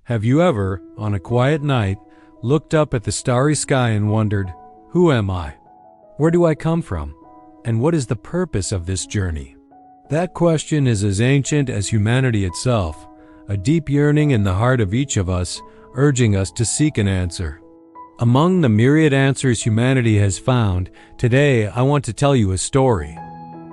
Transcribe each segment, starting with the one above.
Have you ever, on a quiet night, looked up at the starry sky and wondered, who am I? Where do I come from? And what is the purpose of this journey? That question is as ancient as humanity itself, a deep yearning in the heart of each of us, urging us to seek an answer. Among the myriad answers humanity has found, today I want to tell you a story.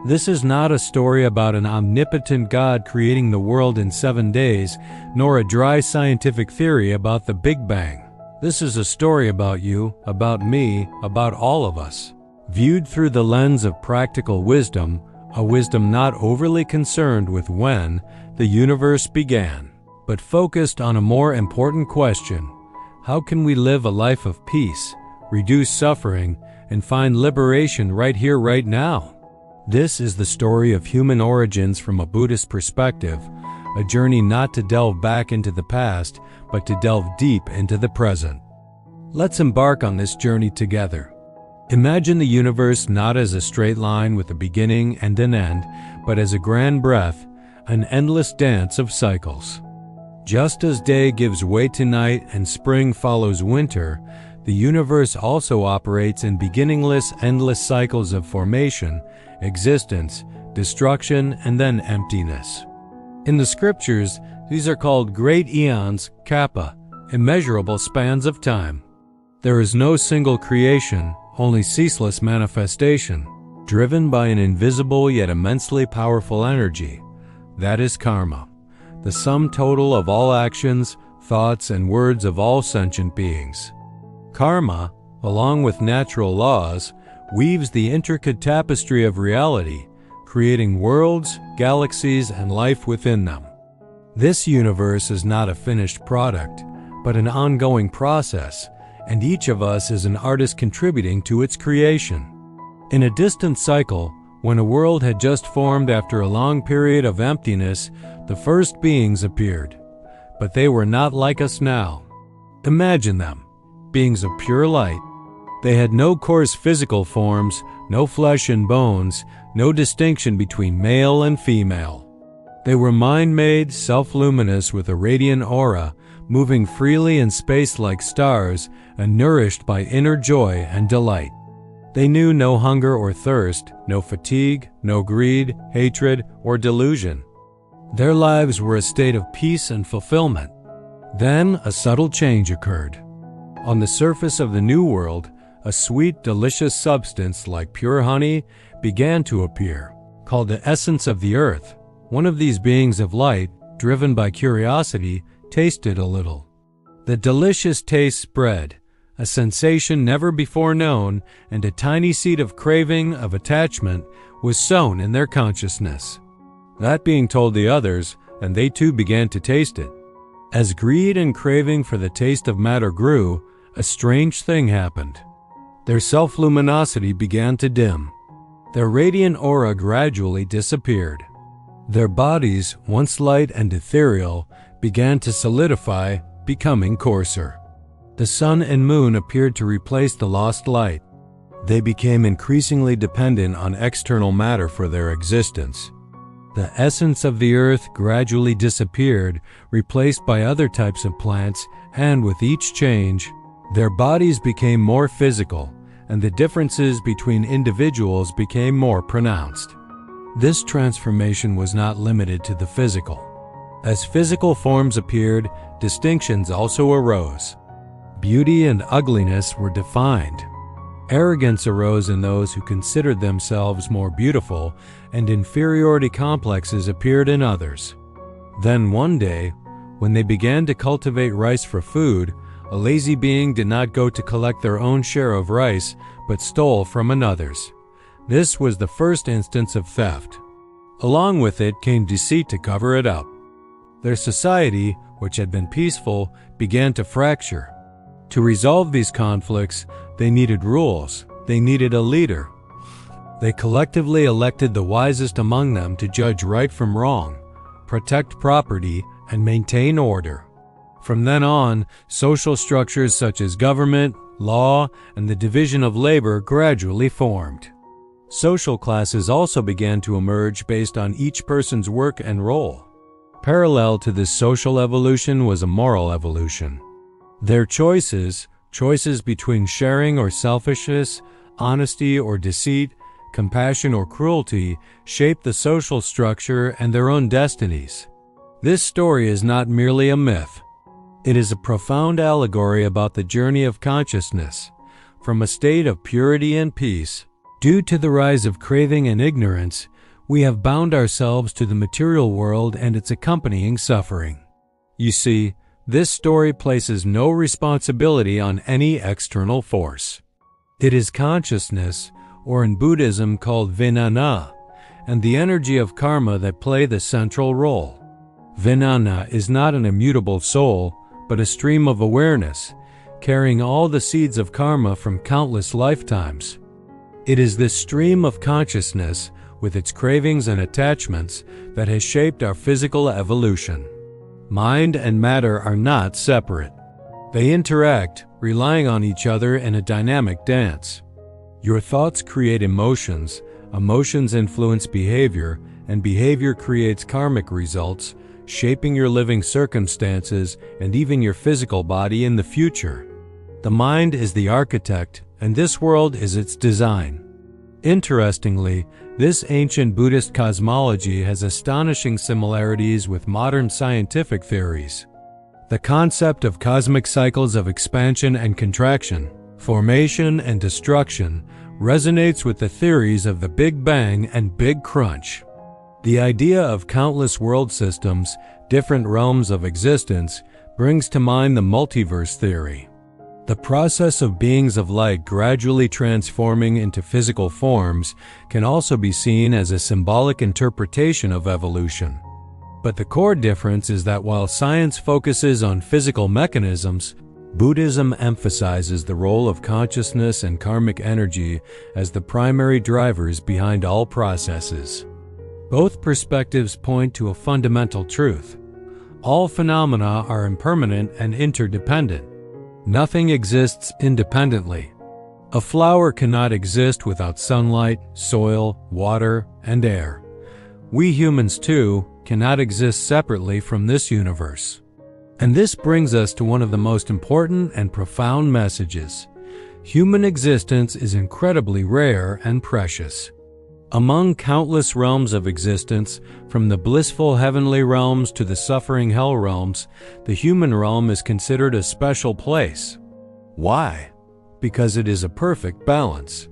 This is not a story about an omnipotent God creating the world in 7 days, nor a dry scientific theory about the Big Bang. This is a story about you, about me, about all of us. Viewed through the lens of practical wisdom, a wisdom not overly concerned with when the universe began, but focused on a more important question: how can we live a life of peace, reduce suffering, and find liberation right here, right now? This is the story of human origins from a Buddhist perspective, a journey not to delve back into the past, but to delve deep into the present. Let's embark on this journey together. Imagine the universe not as a straight line with a beginning and an end, but as a grand breath, an endless dance of cycles. Just as day gives way to night and spring follows winter, the universe also operates in beginningless, endless cycles of formation, existence, destruction, and then emptiness. In the scriptures, these are called great eons, kappa, immeasurable spans of time. There is no single creation, only ceaseless manifestation, driven by an invisible yet immensely powerful energy. That is karma, the sum total of all actions, thoughts, and words of all sentient beings. Karma, along with natural laws, weaves the intricate tapestry of reality, creating worlds, galaxies, and life within them. This universe is not a finished product, but an ongoing process, and each of us is an artist contributing to its creation. In a distant cycle, when a world had just formed after a long period of emptiness, the first beings appeared. But they were not like us now. Imagine them, beings of pure light. They had no coarse physical forms, no flesh and bones, no distinction between male and female. They were mind-made, self-luminous with a radiant aura, moving freely in space like stars and nourished by inner joy and delight. They knew no hunger or thirst, no fatigue, no greed, hatred, or delusion. Their lives were a state of peace and fulfillment. Then a subtle change occurred. On the surface of the new world, a sweet, delicious substance like pure honey began to appear, called the essence of the earth. One of these beings of light, driven by curiosity, tasted a little. The delicious taste spread, a sensation never before known, and a tiny seed of craving, of attachment, was sown in their consciousness. That being told the others, and they too began to taste it. As greed and craving for the taste of matter grew, a strange thing happened. Their self-luminosity began to dim. Their radiant aura gradually disappeared. Their bodies, once light and ethereal, began to solidify, becoming coarser. The sun and moon appeared to replace the lost light. They became increasingly dependent on external matter for their existence. The essence of the earth gradually disappeared, replaced by other types of plants, and with each change, their bodies became more physical, and the differences between individuals became more pronounced. This transformation was not limited to the physical. As physical forms appeared, distinctions also arose. Beauty and ugliness were defined. Arrogance arose in those who considered themselves more beautiful, and inferiority complexes appeared in others. Then one day, when they began to cultivate rice for food, a lazy being did not go to collect their own share of rice, but stole from another's. This was the first instance of theft. Along with it came deceit to cover it up. Their society, which had been peaceful, began to fracture. To resolve these conflicts, they needed rules. They needed a leader. They collectively elected the wisest among them to judge right from wrong, protect property, and maintain order. From then on, social structures such as government, law, and the division of labor gradually formed. Social classes also began to emerge based on each person's work and role. Parallel to this social evolution was a moral evolution. Their choices between sharing or selfishness, honesty or deceit, compassion or cruelty, shaped the social structure and their own destinies. This story is not merely a myth. It is a profound allegory about the journey of consciousness, from a state of purity and peace. Due to the rise of craving and ignorance, we have bound ourselves to the material world and its accompanying suffering. You see, this story places no responsibility on any external force. It is consciousness, or in Buddhism called vijnana, and the energy of karma that play the central role. Vijnana is not an immutable soul, but a stream of awareness, carrying all the seeds of karma from countless lifetimes. It is this stream of consciousness, with its cravings and attachments, that has shaped our physical evolution. Mind and matter are not separate. They interact, relying on each other in a dynamic dance. Your thoughts create emotions, emotions influence behavior, and behavior creates karmic results, shaping your living circumstances and even your physical body in the future. The mind is the architect, and this world is its design. Interestingly, this ancient Buddhist cosmology has astonishing similarities with modern scientific theories. The concept of cosmic cycles of expansion and contraction, formation and destruction, resonates with the theories of the Big Bang and Big Crunch. The idea of countless world systems, different realms of existence, brings to mind the multiverse theory. The process of beings of light gradually transforming into physical forms can also be seen as a symbolic interpretation of evolution. But the core difference is that while science focuses on physical mechanisms, Buddhism emphasizes the role of consciousness and karmic energy as the primary drivers behind all processes. Both perspectives point to a fundamental truth. All phenomena are impermanent and interdependent. Nothing exists independently. A flower cannot exist without sunlight, soil, water, and air. We humans, too, cannot exist separately from this universe. And this brings us to one of the most important and profound messages. Human existence is incredibly rare and precious. Among countless realms of existence, from the blissful heavenly realms to the suffering hell realms, the human realm is considered a special place. Why? Because it is a perfect balance.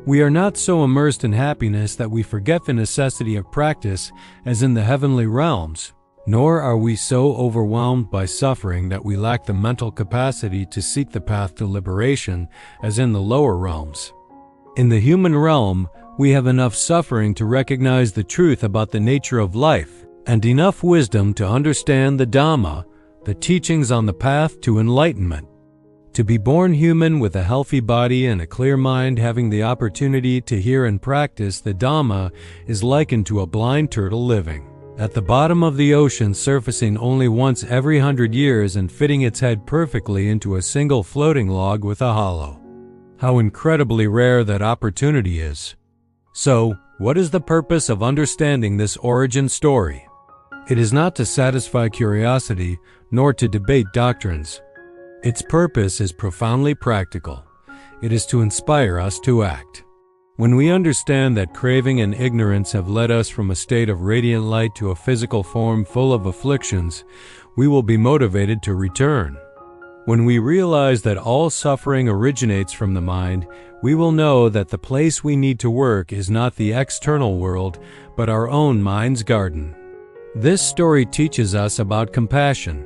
We are not so immersed in happiness that we forget the necessity of practice as in the heavenly realms, nor are we so overwhelmed by suffering that we lack the mental capacity to seek the path to liberation as in the lower realms. In the human realm, we have enough suffering to recognize the truth about the nature of life, and enough wisdom to understand the Dhamma, the teachings on the path to enlightenment. To be born human with a healthy body and a clear mind, having the opportunity to hear and practice the Dhamma, is likened to a blind turtle living at the bottom of the ocean, surfacing only once every 100 years and fitting its head perfectly into a single floating log with a hollow. How incredibly rare that opportunity is. So, what is the purpose of understanding this origin story? It is not to satisfy curiosity, nor to debate doctrines. Its purpose is profoundly practical. It is to inspire us to act. When we understand that craving and ignorance have led us from a state of radiant light to a physical form full of afflictions, we will be motivated to return. When we realize that all suffering originates from the mind, we will know that the place we need to work is not the external world, but our own mind's garden. This story teaches us about compassion.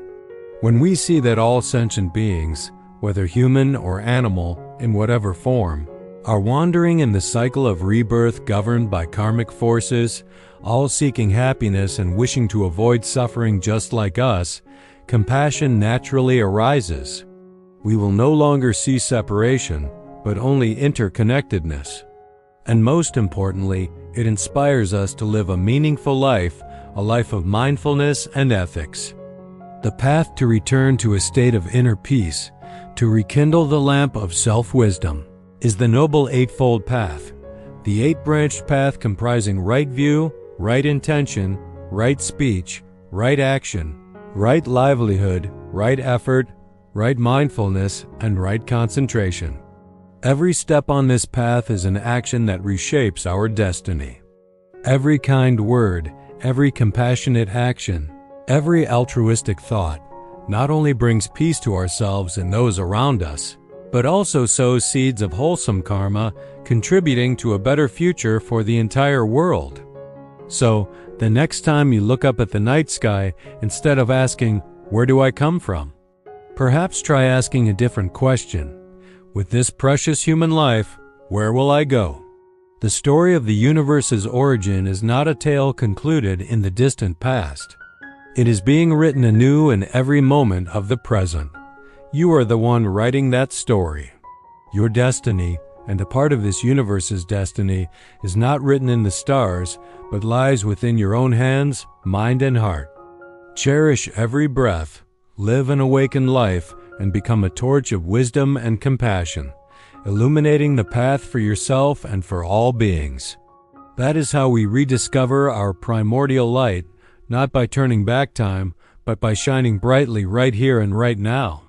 When we see that all sentient beings, whether human or animal, in whatever form, are wandering in the cycle of rebirth governed by karmic forces, all seeking happiness and wishing to avoid suffering just like us, compassion naturally arises. We will no longer see separation, but only interconnectedness. And most importantly, it inspires us to live a meaningful life, a life of mindfulness and ethics. The path to return to a state of inner peace, to rekindle the lamp of self-wisdom, is the Noble Eightfold Path, the eight-branched path comprising right view, right intention, right speech, right action, right livelihood, right effort, right mindfulness, and right concentration. Every step on this path is an action that reshapes our destiny. Every kind word, every compassionate action, every altruistic thought not only brings peace to ourselves and those around us, but also sows seeds of wholesome karma, contributing to a better future for the entire world. So, the next time you look up at the night sky, instead of asking, "Where do I come from?" perhaps try asking a different question. With this precious human life, where will I go? The story of the universe's origin is not a tale concluded in the distant past. It is being written anew in every moment of the present. You are the one writing that story. Your destiny, and a part of this universe's destiny, is not written in the stars, but lies within your own hands, mind, and heart. Cherish every breath, live an awakened life, and become a torch of wisdom and compassion, illuminating the path for yourself and for all beings. That is how we rediscover our primordial light, not by turning back time, but by shining brightly right here and right now.